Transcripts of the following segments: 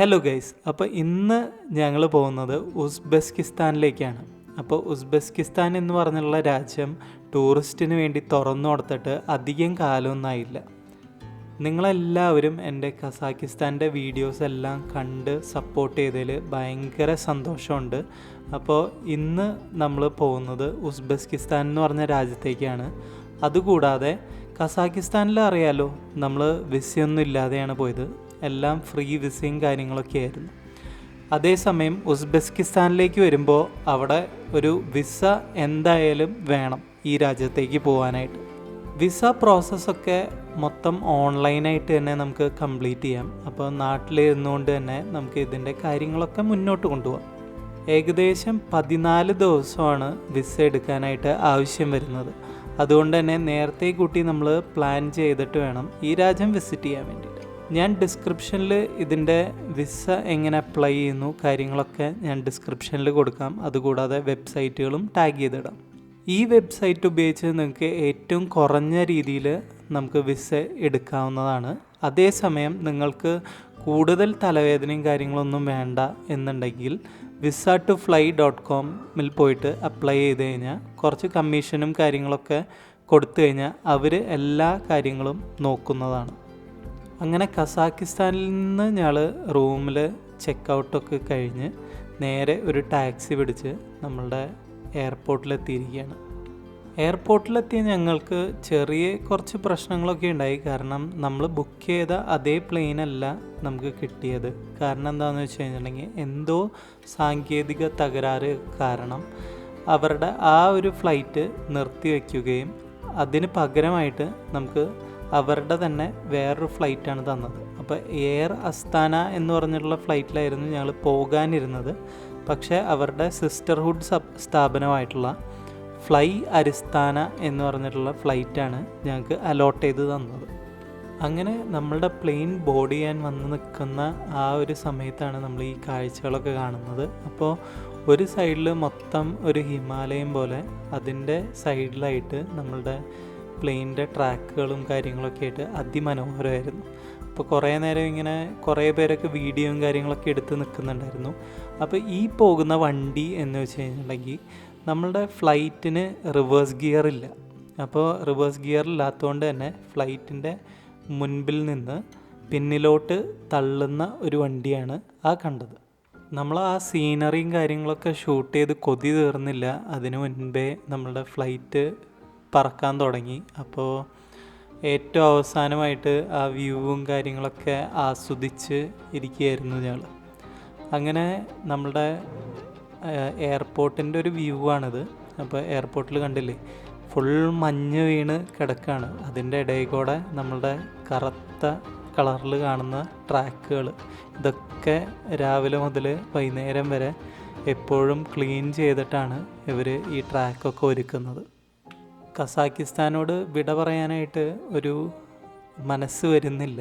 Hello guys, അപ്പോൾ ഇന്ന് ഞങ്ങൾ പോകുന്നത് ഉസ്ബെക്കിസ്ഥാനിലേക്കാണ്. അപ്പോൾ ഉസ്ബെക്കിസ്ഥാൻ എന്ന് പറഞ്ഞുള്ള രാജ്യം ടൂറിസ്റ്റിന് വേണ്ടി തുറന്നു കൊടുത്തിട്ട് അധികം കാലമൊന്നായില്ല. നിങ്ങളെല്ലാവരും എൻ്റെ കസാക്കിസ്ഥാൻ്റെ വീഡിയോസ് എല്ലാം കണ്ട് സപ്പോർട്ട് ചെയ്തതിൽ ഭയങ്കര സന്തോഷമുണ്ട്. അപ്പോൾ ഇന്ന് നമ്മൾ പോകുന്നത് ഉസ്ബെക്കിസ്ഥാൻ എന്ന് പറഞ്ഞ രാജ്യത്തേക്കാണ്. അതുകൂടാതെ കസാക്കിസ്ഥാനിൽ അറിയാലോ, നമ്മൾ വിസയൊന്നും ഇല്ലാതെയാണ് പോയത്. എല്ലാം ഫ്രീ വിസയും കാര്യങ്ങളൊക്കെ ആയിരുന്നു. അതേസമയം ഉസ്ബെക്കിസ്ഥാനിലേക്ക് വരുമ്പോൾ അവിടെ ഒരു വിസ എന്തായാലും വേണം ഈ രാജ്യത്തേക്ക് പോകാനായിട്ട്. വിസ പ്രോസസ്സൊക്കെ മൊത്തം ഓൺലൈനായിട്ട് തന്നെ നമുക്ക് കംപ്ലീറ്റ് ചെയ്യാം. അപ്പോൾ നാട്ടിലിരുന്നുകൊണ്ട് തന്നെ നമുക്ക് ഇതിൻ്റെ കാര്യങ്ങളൊക്കെ മുന്നോട്ട് കൊണ്ടുപോകാം. ഏകദേശം 14 ദിവസമാണ് വിസ എടുക്കാനായിട്ട് ആവശ്യം വരുന്നത്. അതുകൊണ്ട് തന്നെ നേരത്തെ കൂട്ടി നമ്മൾ പ്ലാൻ ചെയ്തിട്ട് വേണം ഈ രാജ്യം വിസിറ്റ് ചെയ്യാൻ വേണ്ടിയിട്ട്. ഞാൻ ഡിസ്ക്രിപ്ഷനിൽ ഇതിൻ്റെ വിസ എങ്ങനെ അപ്ലൈ ചെയ്യുന്നു കാര്യങ്ങളൊക്കെ ഞാൻ ഡിസ്ക്രിപ്ഷനിൽ കൊടുക്കാം. അതുകൂടാതെ വെബ്സൈറ്റുകളും ടാഗ് ചെയ്തിടാം. ഈ വെബ്സൈറ്റ് ഉപയോഗിച്ച് നിങ്ങൾക്ക് ഏറ്റവും കുറഞ്ഞ രീതിയിൽ നമുക്ക് വിസ എടുക്കാവുന്നതാണ്. അതേസമയം നിങ്ങൾക്ക് കൂടുതൽ തലവേദനയും കാര്യങ്ങളൊന്നും വേണ്ട എന്നുണ്ടെങ്കിൽ visa2fly.com പോയിട്ട് അപ്ലൈ ചെയ്ത് കഴിഞ്ഞാൽ കുറച്ച് കമ്മീഷനും കാര്യങ്ങളൊക്കെ കൊടുത്തു കഴിഞ്ഞാൽ അവർ എല്ലാ കാര്യങ്ങളും നോക്കുന്നതാണ്. അങ്ങനെ കസാക്കിസ്ഥാനിൽ നിന്ന് ഞങ്ങൾ റൂമിൽ ചെക്കൗട്ടൊക്കെ കഴിഞ്ഞ് നേരെ ഒരു ടാക്സി പിടിച്ച് നമ്മളുടെ എയർപോർട്ടിലെത്തിയിരിക്കുകയാണ്. എയർപോർട്ടിലെത്തിയ ഞങ്ങൾക്ക് ചെറിയ കുറച്ച് പ്രശ്നങ്ങളൊക്കെ ഉണ്ടായി. കാരണം നമ്മൾ ബുക്ക് ചെയ്ത അതേ പ്ലെയിനല്ല നമുക്ക് കിട്ടിയത്. കാരണം എന്താണെന്ന് വെച്ച് കഴിഞ്ഞിട്ടുണ്ടെങ്കിൽ എന്തോ സാങ്കേതിക തകരാറ് കാരണം അവരുടെ ആ ഒരു ഫ്ലൈറ്റ് നിർത്തി വയ്ക്കുകയും അതിന് പകരമായിട്ട് നമുക്ക് അവരുടെ തന്നെ വേറൊരു ഫ്ലൈറ്റാണ് തന്നത്. അപ്പോൾ എയർ അസ്താന എന്ന് പറഞ്ഞിട്ടുള്ള ഫ്ലൈറ്റിലായിരുന്നു ഞങ്ങൾ പോകാനിരുന്നത്. പക്ഷേ അവരുടെ സിസ്റ്റർഹുഡ് സ്ഥാപനമായിട്ടുള്ള ഫ്ലൈ അരിസ്ഥാന എന്ന് പറഞ്ഞിട്ടുള്ള ഫ്ലൈറ്റാണ് ഞങ്ങൾക്ക് അലോട്ട് ചെയ്ത് തന്നത്. അങ്ങനെ നമ്മളുടെ പ്ലെയിൻ ബോർഡ് ചെയ്യാൻ വന്ന് നിൽക്കുന്ന ആ ഒരു സമയത്താണ് നമ്മൾ ഈ കാഴ്ചകളൊക്കെ കാണുന്നത്. അപ്പോൾ ഒരു സൈഡിൽ മൊത്തം ഒരു ഹിമാലയം പോലെ, അതിൻ്റെ സൈഡിലായിട്ട് നമ്മളുടെ പ്ലെയിനിൻ്റെ ട്രാക്കുകളും കാര്യങ്ങളൊക്കെ ആയിട്ട് അതിമനോഹരമായിരുന്നു. അപ്പോൾ കുറേ നേരം ഇങ്ങനെ കുറേ പേരൊക്കെ വീഡിയോയും കാര്യങ്ങളൊക്കെ എടുത്ത് നിൽക്കുന്നുണ്ടായിരുന്നു. അപ്പോൾ ഈ പോകുന്ന വണ്ടി എന്ന് വെച്ച് കഴിഞ്ഞിട്ടുണ്ടെങ്കിൽ നമ്മളുടെ ഫ്ലൈറ്റിന് റിവേഴ്സ് ഗിയർ ഇല്ല. അപ്പോൾ റിവേഴ്സ് ഗിയർ ഇല്ലാത്തതുകൊണ്ട് തന്നെ ഫ്ലൈറ്റിൻ്റെ മുൻപിൽ നിന്ന് പിന്നിലോട്ട് തള്ളുന്ന ഒരു വണ്ടിയാണ് ആ കണ്ടത്. നമ്മൾ ആ സീനറിയും കാര്യങ്ങളൊക്കെ ഷൂട്ട് ചെയ്ത് കൊതി തീർന്നില്ല. അതിനു മുൻപേ നമ്മളുടെ ഫ്ലൈറ്റ് പറക്കാൻ തുടങ്ങി. അപ്പോൾ ഏറ്റവും അവസാനമായിട്ട് ആ വ്യൂവും കാര്യങ്ങളൊക്കെ ആസ്വദിച്ച് ഇരിക്കുകയായിരുന്നു ഞങ്ങൾ. അങ്ങനെ നമ്മളുടെ എയർപോർട്ടിൻ്റെ ഒരു വ്യൂ ആണിത്. അപ്പോൾ എയർപോർട്ടിൽ കണ്ടില്ലേ, ഫുൾ മഞ്ഞ് വീണ് കിടക്കുകയാണ്. അതിൻ്റെ ഇടയിൽ കൂടെ നമ്മളുടെ കറുത്ത കളറിൽ കാണുന്ന ട്രാക്കുകൾ, ഇതൊക്കെ രാവിലെ മുതൽ വൈകുന്നേരം വരെ എപ്പോഴും ക്ലീൻ ചെയ്തിട്ടാണ് ഇവർ ഈ ട്രാക്കൊക്കെ ഒരുക്കുന്നത്. കസാക്കിസ്ഥാനോട് വിട പറയാനായിട്ട് ഒരു മനസ്സ് വരുന്നില്ല.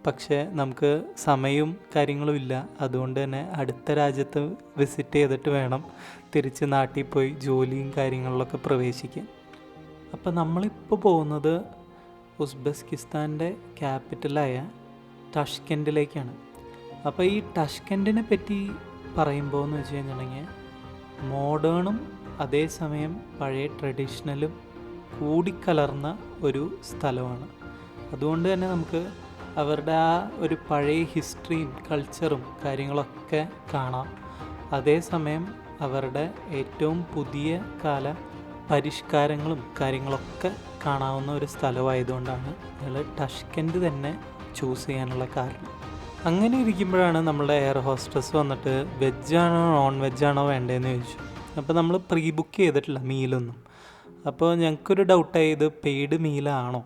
പക്ഷേ നമുക്ക് സമയവും കാര്യങ്ങളും ഇല്ല. അതുകൊണ്ട് തന്നെ അടുത്ത രാജ്യത്ത് വിസിറ്റ് ചെയ്തിട്ട് വേണം തിരിച്ച് നാട്ടിൽ പോയി ജോലിയും കാര്യങ്ങളിലൊക്കെ പ്രവേശിക്കാൻ. അപ്പോൾ നമ്മളിപ്പോൾ പോകുന്നത് ഉസ്ബെക്കിസ്ഥാൻ്റെ ക്യാപിറ്റലായ ടഷ്കെൻഡിലേക്കാണ്. അപ്പോൾ ഈ ടഷ്കെൻഡിനെ പറ്റി പറയുമ്പോൾ എന്ന് വെച്ച് കഴിഞ്ഞിട്ടുണ്ടെങ്കിൽ മോഡേണും അതേസമയം പഴയ ട്രഡീഷണലും കൂടിക്കലർന്ന ഒരു സ്ഥലമാണ്. അതുകൊണ്ട് തന്നെ നമുക്ക് അവരുടെ ആ ഒരു പഴയ ഹിസ്റ്ററിയും കൾച്ചറും കാര്യങ്ങളൊക്കെ കാണാം. അതേസമയം അവരുടെ ഏറ്റവും പുതിയ കാല പരിഷ്കാരങ്ങളും കാര്യങ്ങളൊക്കെ കാണാവുന്ന ഒരു സ്ഥലമായതുകൊണ്ടാണ് ഞങ്ങൾ ടഷ്കെൻഡ് തന്നെ ചൂസ് ചെയ്യാനുള്ള കാരണം. അങ്ങനെ ഇരിക്കുമ്പോഴാണ് നമ്മളുടെ എയർ ഹോസ്റ്റസ് വന്നിട്ട് വെജാണോ നോൺ വെജാണോ വേണ്ടതെന്ന് ചോദിച്ചു. അപ്പോൾ നമ്മൾ പ്രീ ബുക്ക് ചെയ്തിട്ടില്ല മീലൊന്നും. അപ്പോൾ ഞങ്ങൾക്കൊരു ഡൗട്ടായി, ഇത് പെയ്ഡ് മീലാണോ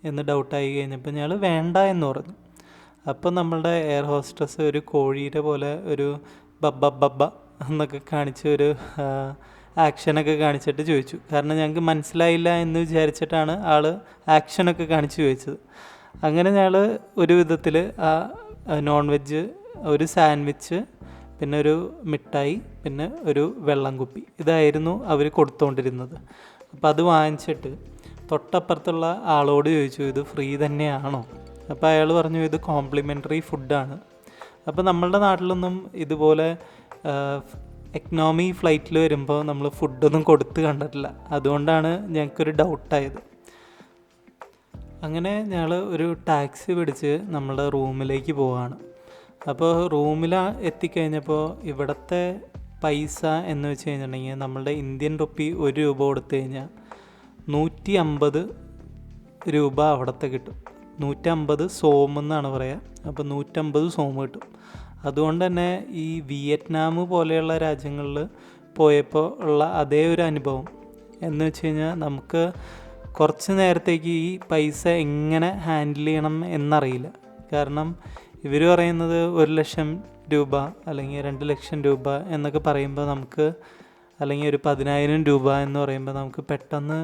എന്ന് ഡൗട്ടായി കഴിഞ്ഞപ്പോൾ ഞങ്ങൾ വേണ്ട എന്ന് പറഞ്ഞു. അപ്പോൾ നമ്മളുടെ എയർ ഹോസ്റ്റസ് ഒരു കോഴിയുടെ പോലെ ഒരു ബബ്ബ എന്നൊക്കെ കാണിച്ച് ഒരു ആക്ഷനൊക്കെ കാണിച്ചിട്ട് ചോദിച്ചു. കാരണം ഞങ്ങൾക്ക് മനസ്സിലായില്ല എന്ന് വിചാരിച്ചിട്ടാണ് ആൾ ആക്ഷനൊക്കെ കാണിച്ച് ചോദിച്ചത്. അങ്ങനെ ഞങ്ങൾ ഒരു വിധത്തിൽ ആ നോൺ വെജ്, ഒരു സാൻഡ്വിച്ച്, പിന്നെ ഒരു മിഠായി, പിന്നെ ഒരു വെള്ളം കുപ്പി, ഇതായിരുന്നു അവർ കൊടുത്തുകൊണ്ടിരുന്നത്. അപ്പോൾ അത് വാങ്ങിച്ചിട്ട് തൊട്ടപ്പുറത്തുള്ള ആളോട് ചോദിച്ചു, ഇത് ഫ്രീ തന്നെയാണോ? അപ്പോൾ അയാൾ പറഞ്ഞു ഇത് കോംപ്ലിമെൻ്ററി ഫുഡാണ്, അപ്പോൾ നമ്മളുടെ നാട്ടിലൊന്നും ഇതുപോലെ എക്കണോമി ഫ്ലൈറ്റിൽ വരുമ്പോൾ നമ്മൾ ഫുഡൊന്നും കൊടുത്ത് കണ്ടിട്ടില്ല. അതുകൊണ്ടാണ് ഞങ്ങൾക്കൊരു ഡൗട്ടായത്. അങ്ങനെ ഞങ്ങൾ ഒരു ടാക്സി പിടിച്ച് നമ്മുടെ റൂമിലേക്ക് പോവുകയാണ്. അപ്പോൾ റൂമിൽ എത്തിക്കഴിഞ്ഞപ്പോൾ ഇവിടുത്തെ പൈസ എന്ന് വെച്ച് കഴിഞ്ഞിട്ടുണ്ടെങ്കിൽ നമ്മളുടെ ഇന്ത്യൻ റുപ്പി 1 രൂപ കൊടുത്തു കഴിഞ്ഞാൽ 150 രൂപ അവിടുത്തെ കിട്ടും. 150 സോം എന്നാണ് പറയുക. അപ്പോൾ 150 സോം കിട്ടും. അതുകൊണ്ട് തന്നെ ഈ വിയറ്റ്നാം പോലെയുള്ള രാജ്യങ്ങളിൽ പോയപ്പോൾ ഉള്ള അതേ ഒരു അനുഭവം എന്ന് വെച്ച് കഴിഞ്ഞാൽ നമുക്ക് കുറച്ച് നേരത്തേക്ക് ഈ പൈസ എങ്ങനെ ഹാൻഡിൽ ചെയ്യണം എന്നറിയില്ല. കാരണം ഇവർ പറയുന്നത് 1 ലക്ഷം രൂപ അല്ലെങ്കിൽ 2 ലക്ഷം രൂപ എന്നൊക്കെ പറയുമ്പോൾ നമുക്ക്, അല്ലെങ്കിൽ ഒരു 10,000 രൂപ എന്ന് പറയുമ്പോൾ നമുക്ക് പെട്ടെന്ന്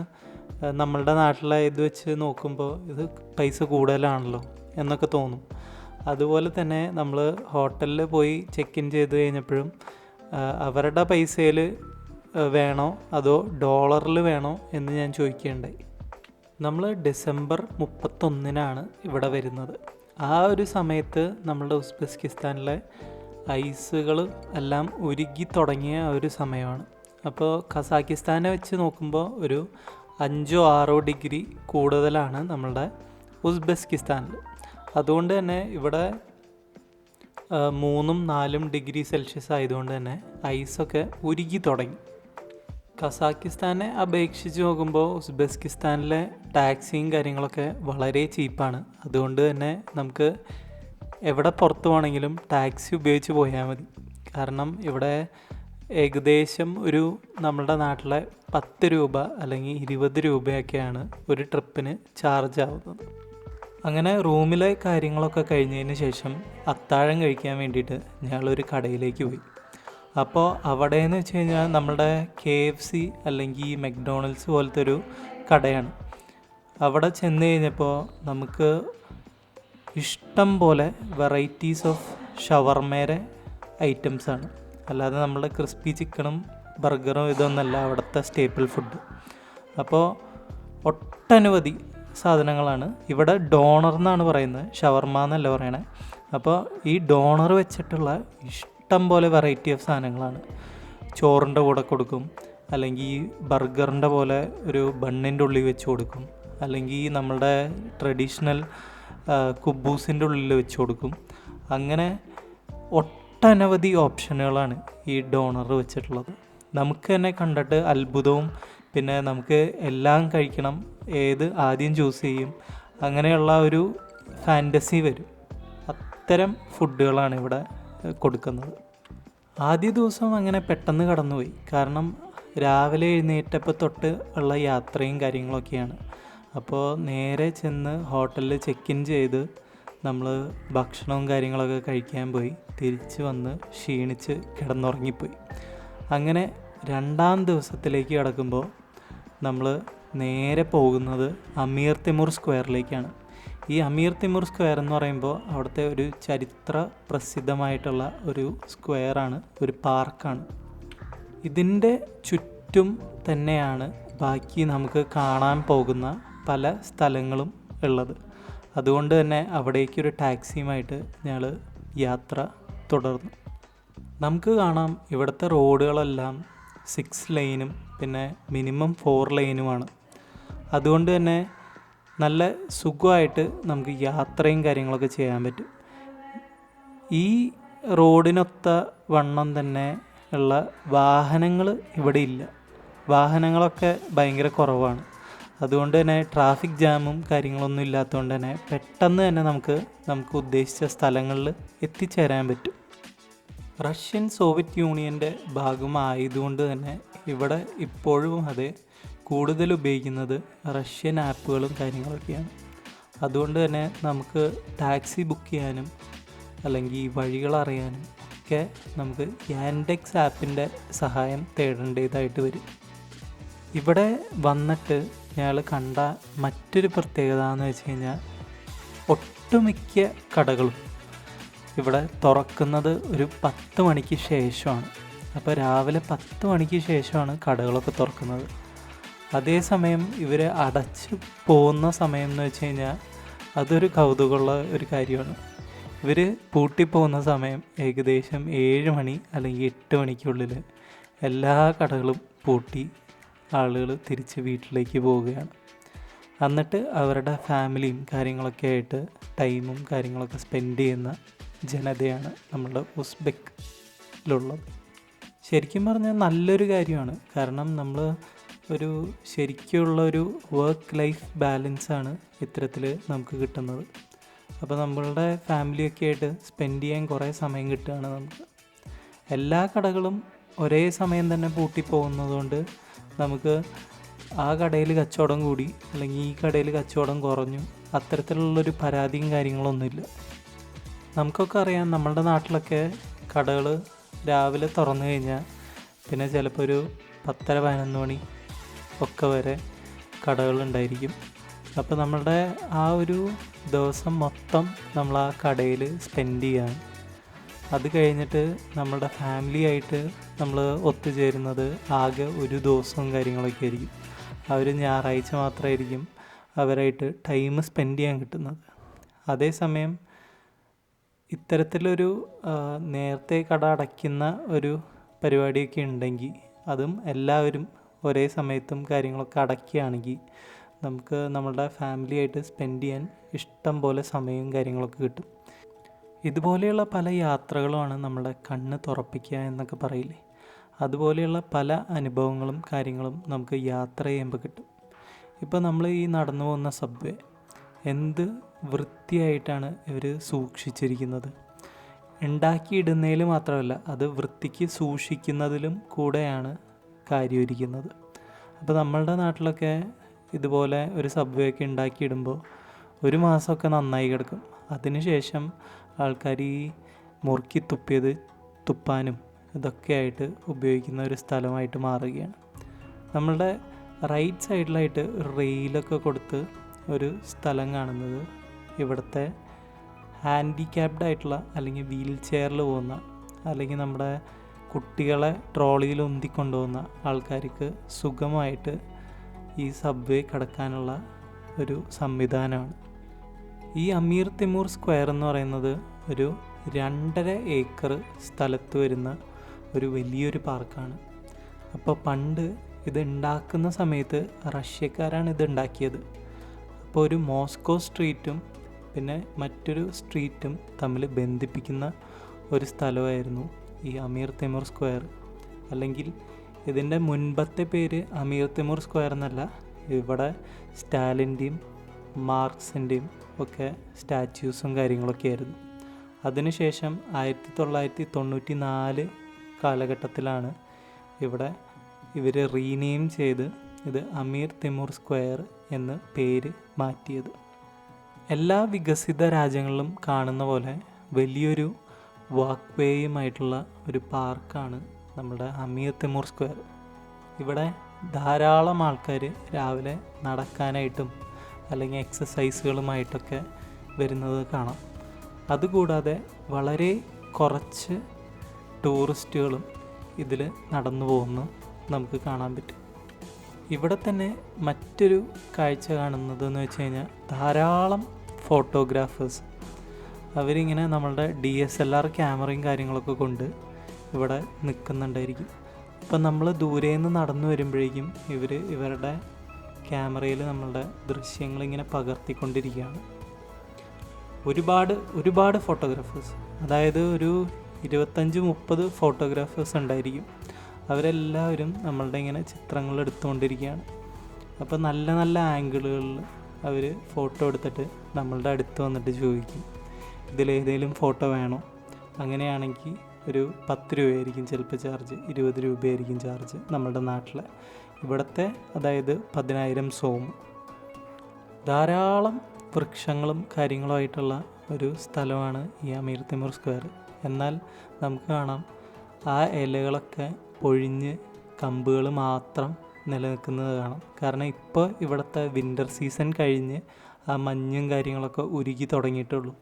നമ്മളുടെ നാട്ടിലെ ഇത് വെച്ച് നോക്കുമ്പോൾ ഇത് പൈസ കൂടുതലാണല്ലോ എന്നൊക്കെ തോന്നും. അതുപോലെ തന്നെ നമ്മൾ ഹോട്ടലിൽ പോയി ചെക്ക് ഇൻ ചെയ്ത് കഴിഞ്ഞപ്പോഴും അവരുടെ പൈസയിൽ വേണോ അതോ ഡോളറിൽ വേണോ എന്ന് ഞാൻ ചോദിക്കുകയുണ്ടായി. നമ്മൾ ഡിസംബർ 31 ഇവിടെ വരുന്നത്. ആ ഒരു സമയത്ത് നമ്മളുടെ ഉസ്ബെക്കിസ്ഥാനിലെ ഐസുകൾ എല്ലാം ഉരുകി തുടങ്ങിയ ഒരു സമയമാണ്. അപ്പോൾ കസാക്കിസ്ഥാനെ വെച്ച് നോക്കുമ്പോൾ ഒരു 5-6 ഡിഗ്രി കൂടുതലാണ് നമ്മളുടെ ഉസ്ബെക്കിസ്ഥാനിൽ. അതുകൊണ്ട് തന്നെ ഇവിടെ 3-4 ഡിഗ്രി സെൽഷ്യസ് ആയതുകൊണ്ട് തന്നെ ഐസൊക്കെ ഉരുകി തുടങ്ങി. കസാക്കിസ്ഥാനെ അപേക്ഷിച്ച് നോക്കുമ്പോൾ ഉസ്ബെക്കിസ്ഥാനിലെ ടാക്സിയും കാര്യങ്ങളൊക്കെ വളരെ ചീപ്പാണ്. അതുകൊണ്ട് തന്നെ നമുക്ക് എവിടെ പുറത്ത് പോകണമെങ്കിലും ടാക്സി ഉപയോഗിച്ച് പോയാൽ മതി. കാരണം ഇവിടെ ഏകദേശം ഒരു നമ്മളുടെ നാട്ടിലെ 10 രൂപ അല്ലെങ്കിൽ 20 രൂപയൊക്കെയാണ് ഒരു ട്രിപ്പിന് ചാർജ് ആവുന്നത്. അങ്ങനെ റൂമിലെ കാര്യങ്ങളൊക്കെ കഴിഞ്ഞതിന് ശേഷം അത്താഴം കഴിക്കാൻ വേണ്ടിയിട്ട് ഞങ്ങളൊരു കടയിലേക്ക് പോയി. അപ്പോൾ അവിടെ എന്ന് വെച്ച് കഴിഞ്ഞാൽ നമ്മളുടെ KFC അല്ലെങ്കിൽ മെക്ഡോണൽഡ്സ് പോലത്തെ ഒരു കടയാണ്. അവിടെ ചെന്ന് കഴിഞ്ഞപ്പോൾ നമുക്ക് ഇഷ്ടം പോലെ വെറൈറ്റീസ് ഓഫ് ഷവർമേരെ ഐറ്റംസാണ്. അല്ലാതെ നമ്മളുടെ ക്രിസ്പി ചിക്കനും ബർഗറും ഇതൊന്നല്ല അവിടുത്തെ സ്റ്റേപ്പിൾ ഫുഡ്. അപ്പോൾ ഒട്ടനവധി സാധനങ്ങളാണ്. ഇവിടെ ഡോണർ എന്നാണ് പറയുന്നത്, ഷവർമ എന്നല്ല പറയണേ. അപ്പോൾ ഈ ഡോണർ വെച്ചിട്ടുള്ള ഇഷ്ടം പോലെ വെറൈറ്റി ഓഫ് സാധനങ്ങളാണ്. ചോറിൻ്റെ കൂടെ കൊടുക്കും, അല്ലെങ്കിൽ ബർഗറിൻ്റെ പോലെ ഒരു ബണ്ണിൻ്റെ ഉള്ളിൽ വെച്ച് കൊടുക്കും, അല്ലെങ്കിൽ നമ്മളുടെ ട്രഡീഷണൽ കുബൂസിൻ്റെ ഉള്ളിൽ വെച്ച് കൊടുക്കും. അങ്ങനെ ഒട്ടനവധി ഓപ്ഷനുകളാണ് ഈ ഡോണർ വെച്ചിട്ടുള്ളത്. നമുക്ക് തന്നെ കണ്ടിട്ട് അത്ഭുതവും പിന്നെ നമുക്ക് എല്ലാം കഴിക്കണം, ഏത് ആദ്യം ചൂസ് ചെയ്യും, അങ്ങനെയുള്ള ഒരു ഫാൻറ്റസി വരും. അത്തരം ഫുഡുകളാണ് ഇവിടെ കൊടുക്കുന്നത്. ആദ്യ ദിവസം അങ്ങനെ പെട്ടെന്ന് കടന്നുപോയി. കാരണം രാവിലെ എഴുന്നേറ്റപ്പോൾ തൊട്ട് ഉള്ള യാത്രയും കാര്യങ്ങളൊക്കെയാണ്. അപ്പോൾ നേരെ ചെന്ന് ഹോട്ടലിൽ ചെക്ക് ഇൻ ചെയ്ത് നമ്മൾ ഭക്ഷണവും കാര്യങ്ങളൊക്കെ കഴിക്കാൻ പോയി. തിരിച്ച് വന്ന് ക്ഷീണിച്ച് കിടന്നുറങ്ങിപ്പോയി. അങ്ങനെ 2ാം ദിവസത്തിലേക്ക് കടക്കുമ്പോൾ നമ്മൾ നേരെ പോകുന്നത് അമീർ തിമൂർ സ്ക്വയറിലേക്കാണ്. ഈ അമീർ തിമൂർ സ്ക്വയർ എന്ന് പറയുമ്പോൾ അവിടുത്തെ ഒരു ചരിത്ര പ്രസിദ്ധമായിട്ടുള്ള ഒരു സ്ക്വയറാണ്, ഒരു പാർക്കാണ്. ഇതിൻ്റെ ചുറ്റും തന്നെയാണ് ബാക്കി നമുക്ക് കാണാൻ പോകുന്ന പല സ്ഥലങ്ങളും ഉള്ളത്. അതുകൊണ്ട് തന്നെ അവിടേക്കൊരു ടാക്സിയുമായിട്ട് ഞങ്ങൾ യാത്ര തുടർന്നു. നമുക്ക് കാണാം ഇവിടുത്തെ റോഡുകളെല്ലാം 6 ലൈനും പിന്നെ മിനിമം 4 ലൈനുമാണ്. അതുകൊണ്ട് തന്നെ നല്ല സുഖമായിട്ട് നമുക്ക് യാത്രയും കാര്യങ്ങളൊക്കെ ചെയ്യാൻ പറ്റും. ഈ റോഡിനൊത്ത വണ്ണം തന്നെ ഉള്ള വാഹനങ്ങൾ ഇവിടെ ഇല്ല. വാഹനങ്ങളൊക്കെ ഭയങ്കര കുറവാണ്. അതുകൊണ്ട് തന്നെ ട്രാഫിക് ജാമും കാര്യങ്ങളൊന്നും ഇല്ലാത്തതുകൊണ്ട് തന്നെ പെട്ടെന്ന് തന്നെ നമുക്ക് ഉദ്ദേശിച്ച സ്ഥലങ്ങളിൽ എത്തിച്ചേരാൻ പറ്റും. റഷ്യൻ സോവിയറ്റ് യൂണിയൻ്റെ ഭാഗമായതുകൊണ്ട് തന്നെ ഇവിടെ ഇപ്പോഴും അതെ കൂടുതൽ ഉപയോഗിക്കുന്നത് റഷ്യൻ ആപ്പുകളും കാര്യങ്ങളൊക്കെയാണ്. അതുകൊണ്ട് തന്നെ നമുക്ക് ടാക്സി ബുക്ക് ചെയ്യാനും അല്ലെങ്കിൽ വഴികൾ അറിയാനും ഒക്കെ നമുക്ക് യാൻഡെക്സ് ആപ്പിൻ്റെ സഹായം തേടേണ്ടതായിട്ട് വരും. ഇവിടെ വന്നിട്ട് ഞങ്ങൾ കണ്ട മറ്റൊരു പ്രത്യേകത എന്ന് വെച്ച് കഴിഞ്ഞാൽ ഒട്ടുമിക്ക കടകളും ഇവിടെ തുറക്കുന്നത് ഒരു 10 മണിക്ക് ശേഷമാണ്. അപ്പോൾ രാവിലെ 10 മണിക്ക് ശേഷമാണ് കടകളൊക്കെ തുറക്കുന്നത്. അതേസമയം ഇവർ അടച്ച് പോകുന്ന സമയം എന്ന് വെച്ച് കഴിഞ്ഞാൽ അതൊരു കൗതുകമുള്ള ഒരു കാര്യമാണ്. ഇവർ പൂട്ടിപ്പോകുന്ന സമയം ഏകദേശം 7 മണി അല്ലെങ്കിൽ 8 മണിക്കുള്ളിൽ എല്ലാ കടകളും പൂട്ടി ആളുകൾ തിരിച്ച് വീട്ടിലേക്ക് പോവുകയാണ്. എന്നിട്ട് അവരുടെ ഫാമിലിയും കാര്യങ്ങളൊക്കെ ആയിട്ട് ടൈമും കാര്യങ്ങളൊക്കെ സ്പെൻഡ് ചെയ്യുന്ന ജനതയാണ് നമ്മളുടെ ഉസ്ബെക്കിലുള്ളത്. ശരിക്കും പറഞ്ഞാൽ നല്ലൊരു കാര്യമാണ്. കാരണം നമ്മൾ ഒരു ശരിക്കുള്ള ഒരു വർക്ക് ലൈഫ് ബാലൻസാണ് ഇത്തരത്തിൽ നമുക്ക് കിട്ടുന്നത്. അപ്പോൾ നമ്മളുടെ ഫാമിലിയൊക്കെ ആയിട്ട് സ്പെൻഡ് ചെയ്യാൻ കുറേ സമയം കിട്ടുകയാണ് നമുക്ക്. എല്ലാ കടകളും ഒരേ സമയം തന്നെ പൂട്ടിപ്പോകുന്നതുകൊണ്ട് നമുക്ക് ആ കടയിൽ കച്ചവടം കൂടി അല്ലെങ്കിൽ ഈ കടയിൽ കച്ചവടം കുറഞ്ഞു അത്തരത്തിലുള്ളൊരു പരാതിയും കാര്യങ്ങളൊന്നുമില്ല. നമുക്കൊക്കെ അറിയാം, നമ്മളുടെ നാട്ടിലൊക്കെ കടകൾ രാവിലെ തുറന്നു കഴിഞ്ഞാൽ പിന്നെ ചിലപ്പോൾ ഒരു 10-11 മണി ഒക്കെ വരെ കടകളുണ്ടായിരിക്കും. അപ്പോൾ നമ്മളുടെ ആ ഒരു ദിവസം മൊത്തം നമ്മൾ ആ കടയിൽ സ്പെൻഡ് ചെയ്യാണ്. അത് കഴിഞ്ഞിട്ട് നമ്മളുടെ ഫാമിലിയായിട്ട് നമ്മൾ ഒത്തുചേരുന്നത് ആകെ ഒരു ദിവസവും കാര്യങ്ങളൊക്കെ ആയിരിക്കും. ആ ഒരു ഞായറാഴ്ച മാത്രമായിരിക്കും അവരായിട്ട് ടൈം സ്പെൻഡ് ചെയ്യാൻ കിട്ടുന്നത്. അതേസമയം ഇത്തരത്തിലൊരു നേരത്തെ കട അടയ്ക്കുന്ന ഒരു പരിപാടിയൊക്കെ ഉണ്ടെങ്കിൽ അതും എല്ലാവരും ഒരേ സമയത്തും കാര്യങ്ങളൊക്കെ അടയ്ക്കുകയാണെങ്കിൽ നമുക്ക് നമ്മളുടെ ഫാമിലിയായിട്ട് സ്പെൻഡ് ചെയ്യാൻ ഇഷ്ടം പോലെ സമയവും കാര്യങ്ങളൊക്കെ കിട്ടും. ഇതുപോലെയുള്ള പല യാത്രകളുമാണ് നമ്മുടെ കണ്ണ് തുറപ്പിക്കുക എന്നൊക്കെ പറയില്ലേ. അതുപോലെയുള്ള പല അനുഭവങ്ങളും കാര്യങ്ങളും നമുക്ക് യാത്ര ചെയ്യുമ്പോൾ കിട്ടും. ഇപ്പോൾ നമ്മൾ ഈ നടന്നു പോകുന്ന സബ്വേ എന്ത് വൃത്തിയായിട്ടാണ് ഇവർ സൂക്ഷിച്ചിരിക്കുന്നത്. ഉണ്ടാക്കിയിടുന്നതിൽ മാത്രമല്ല, അത് വൃത്തിക്ക് സൂക്ഷിക്കുന്നതിലും കൂടെയാണ് കാര്യമിരിക്കുന്നത്. അപ്പോൾ നമ്മളുടെ നാട്ടിലൊക്കെ ഇതുപോലെ ഒരു സബ്വേ ഒക്കെ ഉണ്ടാക്കിയിടുമ്പോൾ ഒരു മാസമൊക്കെ നന്നായി കിടക്കും. അതിനുശേഷം ആൾക്കാർ ഈ മുറുക്കി തുപ്പിയത് തുപ്പാനും ഇതൊക്കെയായിട്ട് ഉപയോഗിക്കുന്ന ഒരു സ്ഥലമായിട്ട് മാറുകയാണ്. നമ്മളുടെ റൈറ്റ് സൈഡിലായിട്ട് റെയിലൊക്കെ കൊടുത്ത് ഒരു സ്ഥലം കാണുന്നത് ഇവിടുത്തെ ഹാൻഡിക്യാപ്ഡ് ആയിട്ടുള്ള അല്ലെങ്കിൽ വീൽ ചെയറിൽ പോകുന്ന അല്ലെങ്കിൽ നമ്മുടെ കുട്ടികളെ ട്രോളിയിൽ ഉന്തിക്കൊണ്ടുപോകുന്ന ആൾക്കാർക്ക് സുഖമായിട്ട് ഈ സബ്വേ കടക്കാനുള്ള ഒരു സംവിധാനമാണ്. ഈ അമീർ തിമൂർ സ്ക്വയർ എന്ന് പറയുന്നത് ഒരു 2.5 ഏക്കർ സ്ഥലത്ത് വരുന്ന ഒരു വലിയൊരു പാർക്കാണ്. അപ്പോൾ പണ്ട് ഇത് ഉണ്ടാക്കുന്ന സമയത്ത് റഷ്യക്കാരാണ് ഇത് ഉണ്ടാക്കിയത്. അപ്പോൾ ഒരു മോസ്കോ സ്ട്രീറ്റും പിന്നെ മറ്റൊരു സ്ട്രീറ്റും തമ്മിൽ ബന്ധിപ്പിക്കുന്ന ഒരു സ്ഥലമായിരുന്നു ഈ അമീർ തിമൂർ സ്ക്വയർ. അല്ലെങ്കിൽ ഇതിൻ്റെ മുൻപത്തെ പേര് അമീർ തിമൂർ സ്ക്വയർ എന്നല്ല, ഇവിടെ സ്റ്റാലിൻ്റെയും മാർക്സിൻ്റെയും ഒക്കെ സ്റ്റാച്യൂസും കാര്യങ്ങളൊക്കെ ആയിരുന്നു. അതിനുശേഷം 1994 കാലഘട്ടത്തിലാണ് ഇവിടെ ഇവർ റീനെയിം ചെയ്ത് ഇത് അമീർ തിമൂർ സ്ക്വയർ എന്ന് പേര് മാറ്റിയത്. എല്ലാ വികസിത രാജ്യങ്ങളിലും കാണുന്ന പോലെ വലിയൊരു വാക്ക് വേയുമായിട്ടുള്ള ഒരു പാർക്കാണ് നമ്മുടെ അമീർ തിമൂർ സ്ക്വയർ. ഇവിടെ ധാരാളം ആൾക്കാർ രാവിലെ നടക്കാനായിട്ടും അല്ലെങ്കിൽ എക്സസൈസുകളുമായിട്ടൊക്കെ വരുന്നത് കാണാം. അതുകൂടാതെ വളരെ കുറച്ച് ടൂറിസ്റ്റുകളും ഇതിൽ നടന്നു പോകുന്നു നമുക്ക് കാണാൻ പറ്റും. ഇവിടെ തന്നെ മറ്റൊരു കാഴ്ച കാണുന്നതെന്ന് വെച്ച് കഴിഞ്ഞാൽ ധാരാളം ഫോട്ടോഗ്രാഫേഴ്സ് അവരിങ്ങനെ നമ്മളുടെ DSLR ക്യാമറയും കാര്യങ്ങളൊക്കെ കൊണ്ട് ഇവിടെ നിൽക്കുന്നുണ്ടായിരിക്കും. അപ്പം നമ്മൾ ദൂരെ നിന്ന് നടന്നു വരുമ്പോഴേക്കും ഇവരുടെ ക്യാമറയിൽ നമ്മളുടെ ദൃശ്യങ്ങളിങ്ങനെ പകർത്തിക്കൊണ്ടിരിക്കുകയാണ്. ഒരുപാട് ഫോട്ടോഗ്രാഫേഴ്സ്, അതായത് ഒരു 25-30 ഫോട്ടോഗ്രാഫേഴ്സ് ഉണ്ടായിരിക്കും. അവരെല്ലാവരും നമ്മളുടെ ഇങ്ങനെ ചിത്രങ്ങൾ എടുത്തുകൊണ്ടിരിക്കുകയാണ്. അപ്പോൾ നല്ല നല്ല ആംഗിളുകളിൽ അവർ ഫോട്ടോ എടുത്തിട്ട് നമ്മളുടെ അടുത്ത് വന്നിട്ട് ചോദിക്കും ഇതിലേതെങ്കിലും ഫോട്ടോ വേണോ. അങ്ങനെയാണെങ്കിൽ ഒരു 10 രൂപയായിരിക്കും ചിലപ്പോൾ ചാർജ്, 20 രൂപയായിരിക്കും ചാർജ് നമ്മളുടെ നാട്ടിലെ. ഇവിടുത്തെ അതായത് 10,000 സോം. ധാരാളം വൃക്ഷങ്ങളും കാര്യങ്ങളുമായിട്ടുള്ള ഒരു സ്ഥലമാണ് ഈ അമീർ തിമൂർ സ്ക്വയർ. എന്നാൽ നമുക്ക് കാണാം ആ ഇലകളൊക്കെ പൊഴിഞ്ഞ് കമ്പുകൾ മാത്രം നിലനിൽക്കുന്നത് കാണാം. കാരണം ഇപ്പോൾ ഇവിടുത്തെ വിൻ്റർ സീസൺ കഴിഞ്ഞ് ആ മഞ്ഞും കാര്യങ്ങളൊക്കെ ഉരുകി തുടങ്ങിയിട്ടുള്ളൂ.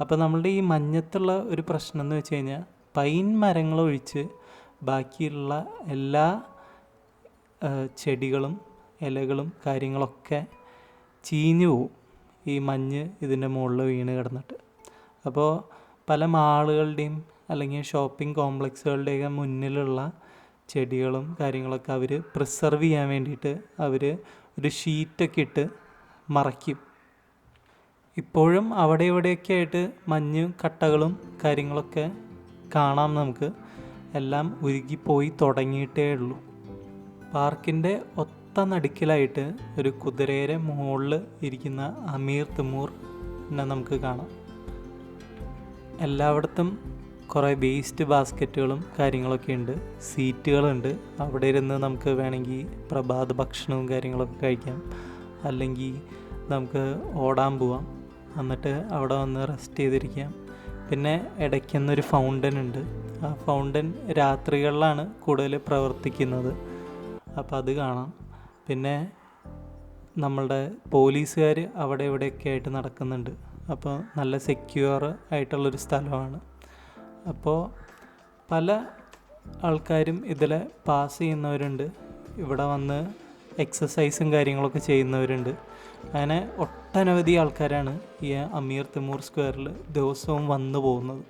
അപ്പോൾ നമ്മളുടെ ഈ മഞ്ഞത്തുള്ള ഒരു പ്രശ്നം എന്ന് വെച്ച് കഴിഞ്ഞാൽ പൈൻ മരങ്ങളൊഴിച്ച് ബാക്കിയുള്ള എല്ലാ ചെടികളും ഇലകളും കാര്യങ്ങളൊക്കെ ചീഞ്ഞു പോവും ഈ മഞ്ഞ് ഇതിൻ്റെ മുകളിൽ വീണ് കിടന്നിട്ട്. അപ്പോൾ പല മാളുകളുടെയും അല്ലെങ്കിൽ ഷോപ്പിംഗ് കോംപ്ലക്സുകളുടെയൊക്കെ മുന്നിലുള്ള ചെടികളും കാര്യങ്ങളൊക്കെ അവർ പ്രിസർവ് ചെയ്യാൻ വേണ്ടിയിട്ട് അവർ ഒരു ഷീറ്റൊക്കെ ഇട്ട് മറയ്ക്കും. ഇപ്പോഴും അവിടെ ഇവിടെയൊക്കെ ആയിട്ട് മഞ്ഞ് കട്ടകളും കാര്യങ്ങളൊക്കെ കാണാം നമുക്ക്. എല്ലാം ഉരുകിപ്പോയി തുടങ്ങിയിട്ടേ ഉള്ളൂ. പാർക്കിൻ്റെ ഒത്ത നടുക്കിലായിട്ട് ഒരു കുതിരയുടെ മുകളിൽ ഇരിക്കുന്ന അമീർ തിമൂറിനെ നമുക്ക് കാണാം. എല്ലായിടത്തും കുറേ വേസ്റ്റ് ബാസ്ക്കറ്റുകളും കാര്യങ്ങളൊക്കെ ഉണ്ട്, സീറ്റുകളുണ്ട്. അവിടെ ഇരുന്ന് നമുക്ക് വേണമെങ്കിൽ പ്രഭാത ഭക്ഷണവും കാര്യങ്ങളൊക്കെ കഴിക്കാം, അല്ലെങ്കിൽ നമുക്ക് ഓടാൻ പോവാം, എന്നിട്ട് അവിടെ വന്ന് റെസ്റ്റ് ചെയ്തിരിക്കാം. പിന്നെ ഇടയ്ക്കുന്നൊരു ഫൗണ്ടൻ ഉണ്ട്. ആ ഫൗണ്ടൻ രാത്രികളിലാണ് കൂടുതൽ പ്രവർത്തിക്കുന്നത്, അപ്പോൾ അത് കാണാം. പിന്നെ നമ്മളുടെ പോലീസുകാർ അവിടെ ഇവിടെയൊക്കെ ആയിട്ട് നടക്കുന്നുണ്ട്. അപ്പോൾ നല്ല സെക്യൂർ ആയിട്ടുള്ളൊരു സ്ഥലമാണ്. അപ്പോൾ പല ആൾക്കാരും ഇതിൽ പാസ് ചെയ്യുന്നവരുണ്ട്, ഇവിടെ വന്ന് എക്സസൈസും കാര്യങ്ങളൊക്കെ ചെയ്യുന്നവരുണ്ട്. അങ്ങനെ ഒട്ടനവധി ആൾക്കാരാണ് ഈ അമീർ തിമൂർ സ്ക്വയറിൽ ദിവസവും വന്നു പോകുന്നത്.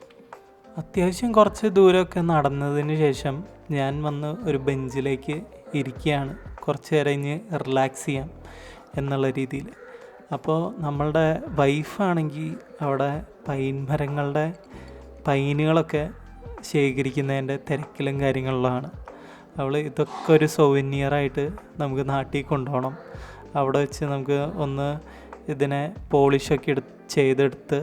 അത്യാവശ്യം കുറച്ച് ദൂരമൊക്കെ നടന്നതിന് ശേഷം ഞാൻ വന്ന് ഒരു ബെഞ്ചിലേക്ക് ഇരിക്കുകയാണ്, കുറച്ച് നേരം കഴിഞ്ഞ് റിലാക്സ് ചെയ്യാം എന്നുള്ള രീതിയിൽ. അപ്പോൾ നമ്മളുടെ വൈഫാണെങ്കിൽ അവിടെ പൈൻ മരങ്ങളുടെ പൈനുകളൊക്കെ ശേഖരിക്കുന്നതിൻ്റെ തിരക്കിലും കാര്യങ്ങളിലാണ്. അവൾ ഇതൊക്കെ ഒരു സൊവനിയറായിട്ട് നമുക്ക് നാട്ടിൽ കൊണ്ടുപോകണം, അവിടെ വെച്ച് നമുക്ക് ഒന്ന് ഇതിനെ പോളിഷൊക്കെ ചെയ്തെടുത്ത്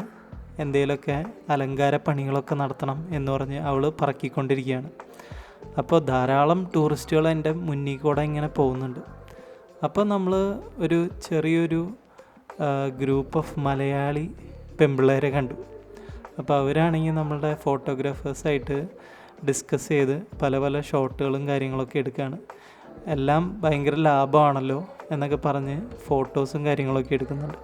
എന്തെങ്കിലുമൊക്കെ അലങ്കാര പണികളൊക്കെ നടത്തണം എന്ന് പറഞ്ഞ് അവൾ പറക്കിക്കൊണ്ടിരിക്കുകയാണ്. അപ്പോൾ ധാരാളം ടൂറിസ്റ്റുകൾ എൻ്റെ മുന്നിൽ കൂടെ ഇങ്ങനെ പോകുന്നുണ്ട്. അപ്പോൾ നമ്മൾ ഒരു ചെറിയൊരു ഗ്രൂപ്പ് ഓഫ് മലയാളി പെമ്പിള്ളേരെ കണ്ടു. അപ്പോൾ അവരാണെങ്കിൽ നമ്മളുടെ ഫോട്ടോഗ്രാഫേഴ്സായിട്ട് ഡിസ്കസ് ചെയ്ത് പല പല ഷോട്ടുകളും കാര്യങ്ങളൊക്കെ എടുക്കുകയാണ്. എല്ലാം ഭയങ്കര ലാഭമാണല്ലോ എന്നൊക്കെ പറഞ്ഞ് ഫോട്ടോസും കാര്യങ്ങളൊക്കെ എടുക്കുന്നുണ്ട്.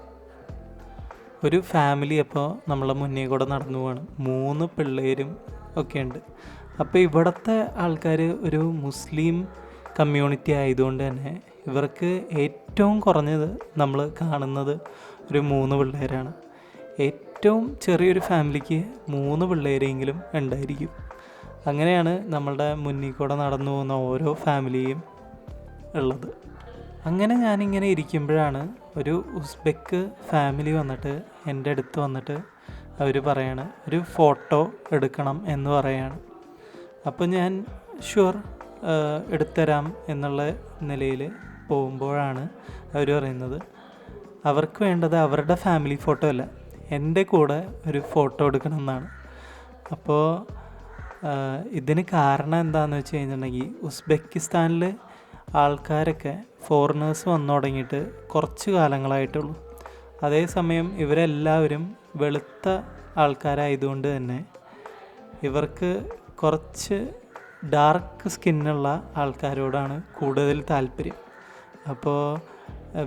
ഒരു ഫാമിലി അപ്പോൾ നമ്മളെ മുന്നിൽ കൂടെ നടന്നു പോവാണ്, 3 പിള്ളേരും ഒക്കെ ഉണ്ട്. അപ്പോൾ ഇവിടുത്തെ ആൾക്കാർ ഒരു മുസ്ലിം കമ്മ്യൂണിറ്റി ആയതുകൊണ്ട് തന്നെ ഇവർക്ക് ഏറ്റവും കുറഞ്ഞത് നമ്മൾ കാണുന്നത് ഒരു 3 പിള്ളേരാണ്. ഏറ്റവും ചെറിയൊരു ഫാമിലിക്ക് 3 പിള്ളേരെങ്കിലും ഉണ്ടായിരിക്കും. അങ്ങനെയാണ് നമ്മളുടെ മുന്നിൽ കൂടെ നടന്നു പോകുന്ന ഓരോ ഫാമിലിയും ഉള്ളത്. അങ്ങനെ ഞാനിങ്ങനെ ഇരിക്കുമ്പോഴാണ് ഒരു ഉസ്ബെക്ക് ഫാമിലി വന്നിട്ട് എൻ്റെ അടുത്ത് വന്നിട്ട് അവർ പറയാണ് ഒരു ഫോട്ടോ എടുക്കണം എന്ന് പറയാണ്. അപ്പോൾ ഞാൻ ഷുവർ എടുത്തരാം എന്നുള്ള നിലയിൽ പോകുമ്പോഴാണ് അവർ പറയുന്നത് അവർക്ക് വേണ്ടത് അവരുടെ ഫാമിലി ഫോട്ടോ അല്ല, എൻ്റെ കൂടെ ഒരു ഫോട്ടോ എടുക്കണം എന്നാണ്. അപ്പോൾ ഇതിന് കാരണം എന്താണെന്ന് വെച്ച് കഴിഞ്ഞിട്ടുണ്ടെങ്കിൽ ഉസ്ബെക്കിസ്ഥാനിൽ ആൾക്കാരൊക്കെ ഫോറിനേഴ്സ് വന്നു തുടങ്ങിയിട്ട് കുറച്ച് കാലങ്ങളായിട്ടുള്ളൂ. അതേസമയം ഇവരെല്ലാവരും വെളുത്ത ആൾക്കാരായതുകൊണ്ട് തന്നെ ഇവർക്ക് കുറച്ച് ഡാർക്ക് സ്കിന്നുള്ള ആൾക്കാരോടാണ് കൂടുതൽ താല്പര്യം. അപ്പോൾ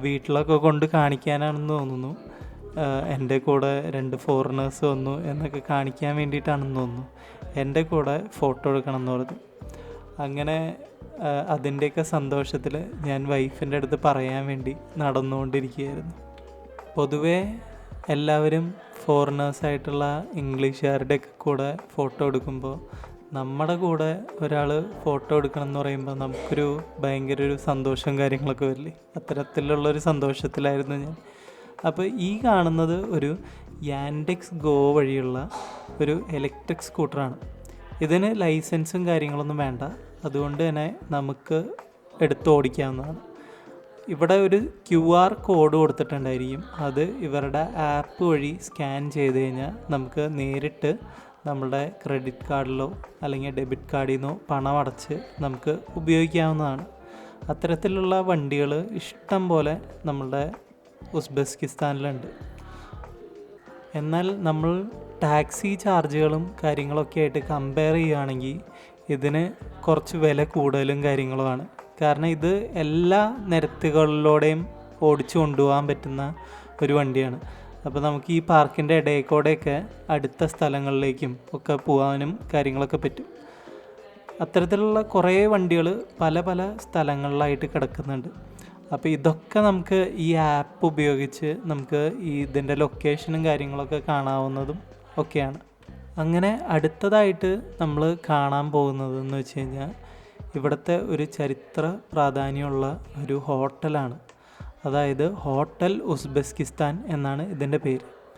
വീട്ടിലൊക്കെ കൊണ്ട് കാണിക്കാനാണെന്ന് തോന്നുന്നു, എൻ്റെ കൂടെ 2 ഫോറിനേഴ്സ് വന്നു എന്നൊക്കെ കാണിക്കാൻ വേണ്ടിയിട്ടാണെന്ന് തോന്നുന്നു എൻ്റെ കൂടെ ഫോട്ടോ എടുക്കണം എന്ന് പറഞ്ഞു. അങ്ങനെ അതിൻ്റെയൊക്കെ സന്തോഷത്തിൽ ഞാൻ വൈഫിൻ്റെ അടുത്ത് പറയാൻ വേണ്ടി നടന്നുകൊണ്ടിരിക്കുകയായിരുന്നു. പൊതുവേ എല്ലാവരും ഫോറിനേഴ്സായിട്ടുള്ള ഇംഗ്ലീഷുകാരുടെയൊക്കെ കൂടെ ഫോട്ടോ എടുക്കുമ്പോൾ നമ്മുടെ കൂടെ ഒരാൾ ഫോട്ടോ എടുക്കണം എന്ന് പറയുമ്പോൾ നമുക്കൊരു ഭയങ്കര ഒരു സന്തോഷവും കാര്യങ്ങളൊക്കെ വരില്ലേ, അത്തരത്തിലുള്ളൊരു സന്തോഷത്തിലായിരുന്നു ഞാൻ. അപ്പോൾ ഈ കാണുന്നത് ഒരു യാൻഡെക്സ് ഗോ വഴിയുള്ള ഒരു ഇലക്ട്രിക് സ്കൂട്ടറാണ്. ഇതിന് ലൈസൻസും കാര്യങ്ങളൊന്നും വേണ്ട, അതുകൊണ്ട് തന്നെ നമുക്ക് എടുത്ത് ഓടിക്കാവുന്നതാണ്. ഇവിടെ ഒരു QR കോഡ് കൊടുത്തിട്ടുണ്ടായിരിക്കും, അത് ഇവരുടെ ആപ്പ് വഴി സ്കാൻ ചെയ്ത് കഴിഞ്ഞാൽ നമുക്ക് നേരിട്ട് നമ്മുടെ ക്രെഡിറ്റ് കാർഡിലോ അല്ലെങ്കിൽ ഡെബിറ്റ് കാർഡിൽ നിന്നോ പണം അടച്ച് നമുക്ക് ഉപയോഗിക്കാവുന്നതാണ്. അത്തരത്തിലുള്ള വണ്ടികൾ ഇഷ്ടം പോലെ നമ്മളുടെ ഉസ്ബെക്കിസ്ഥാനിലുണ്ട്. എന്നാൽ നമ്മൾ ടാക്സി ചാർജുകളും കാര്യങ്ങളൊക്കെ ആയിട്ട് കമ്പയർ ചെയ്യുകയാണെങ്കിൽ ഇതിന് കുറച്ച് വില കൂടുതലും കാര്യങ്ങളുമാണ്. കാരണം ഇത് എല്ലാ നിരത്തുകളിലൂടെയും ഓടിച്ചു കൊണ്ടുപോകാൻ പറ്റുന്ന ഒരു വണ്ടിയാണ്. അപ്പോൾ നമുക്ക് ഈ പാർക്കിൻ്റെ ഇടയിൽക്കൂടെയൊക്കെ അടുത്ത സ്ഥലങ്ങളിലേക്കും ഒക്കെ പോകാനും കാര്യങ്ങളൊക്കെ പറ്റും. അത്തരത്തിലുള്ള കുറേ വണ്ടികൾ പല പല സ്ഥലങ്ങളിലായിട്ട് കിടക്കുന്നുണ്ട്. അപ്പോൾ ഇതൊക്കെ നമുക്ക് ഈ ആപ്പ് ഉപയോഗിച്ച് നമുക്ക് ഇതിൻ്റെ ലൊക്കേഷനും കാര്യങ്ങളൊക്കെ കാണാവുന്നതും ഒക്കെയാണ്. അങ്ങനെ അടുത്തതായിട്ട് നമ്മൾ കാണാൻ പോകുന്നത് എന്ന് വെച്ച് കഴിഞ്ഞാൽ ഇവിടുത്തെ ഒരു ചരിത്ര പ്രാധാന്യമുള്ള ഒരു ഹോട്ടലാണ്. അതായത് ഹോട്ടൽ ഉസ്ബെക്കിസ്ഥാൻ എന്നാണ് ഇതിൻ്റെ പേര്.